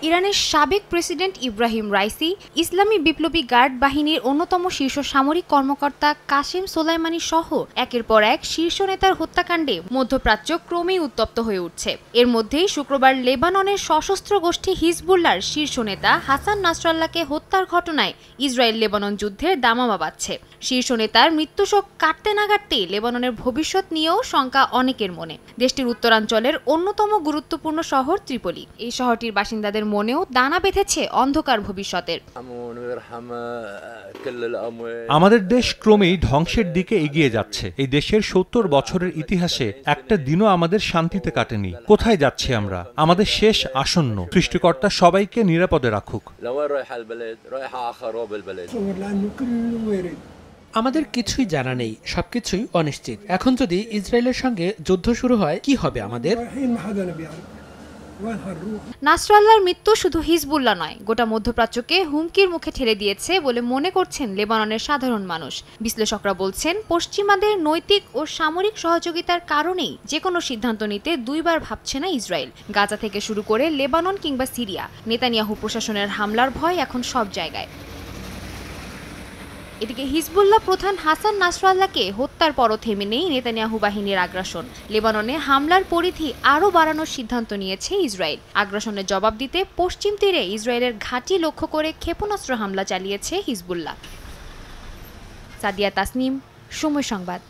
ইরানের সাবেক president Ebrahim Raisi, ইসলামী বিপ্লবী গার্ড বাহিনীর অন্যতম শীর্ষ সামরিক কর্মকর্তা কাসেম সোলাইমানি সহ একের পর এক শীর্ষ নেতার হত্যাকাণ্ডে মধ্যপ্রাচ্য ক্রমেই উত্তপ্ত হয়ে উঠছে। এর মধ্যেই শুক্রবার লেবাননের সশস্ত্র গোষ্ঠী হিজবুল্লাহর শীর্ষ নেতা হাসান নাসরাল্লাহকে হত্যার ঘটনায় ইসরায়েল লেবানন যুদ্ধের দামামা বাজছে। শীর্ষ নেতার মৃত্যুশোক কাটতে না কাটতেই লেবাননের ভবিষ্যৎ নিয়েও শঙ্কা অনেকের মনে। দেশটির উত্তরাঞ্চলের অন্যতম গুরুত্বপূর্ণ শহর ত্রিপলি, এই শহরটির বাসিন্দাদের মনেও দানা বেঁধেছে অন্ধকার ভবিষ্যতের। আমাদের দেশ ক্রমেই ধ্বংসের দিকে এগিয়ে যাচ্ছে। এই দেশের ৭০ বছরের ইতিহাসে একটা দিনও আমাদের শান্তিতে কাটেনি। কোথায় যাচ্ছি আমরা? আমাদের শেষ আসন্ন। সৃষ্টিকর্তা সবাইকে নিরাপদে রাখুক। আমাদের কিছুই জানা নেই, সবকিছুই অনিশ্চিত। এখন যদি ইসরায়েলের সঙ্গে যুদ্ধ শুরু হয়, কি হবে আমাদের? নাসরাল্লাহর মৃত্যু শুধু হিজবুল্লাহ নয়, গোটা মধ্যপ্রাচ্যকে হুমকির মুখে ঠেলে দিয়েছে বলে মনে করছেন লেবাননের সাধারণ মানুষ। বিশ্লেষকরা বলছেন, পশ্চিমাদের নৈতিক ও সামরিক সহযোগিতার কারণেই যে কোনো সিদ্ধান্ত নিতে দুইবার ভাবছে না ইসরায়েল। গাজা থেকে শুরু করে লেবানন কিংবা সিরিয়া, নেতানিয়াহু প্রশাসনের হামলার ভয় এখন সব জায়গায়। এদিকে হিজবুল্লাহ প্রধান হাসান নাসরাল্লাহকে হত্যার পরও থেমে নেই নেতানিয়াহু বাহিনীর আগ্রাসন। লেবাননে হামলার পরিধি আরও বাড়ানোর সিদ্ধান্ত নিয়েছে ইসরায়েল। আগ্রাসনের জবাব দিতে পশ্চিম তীরে ইসরায়েলের ঘাঁটি লক্ষ্য করে ক্ষেপণাস্ত্র হামলা চালিয়েছে হিজবুল্লাহ। সাদিয়া তাসনিম, সময় সংবাদ।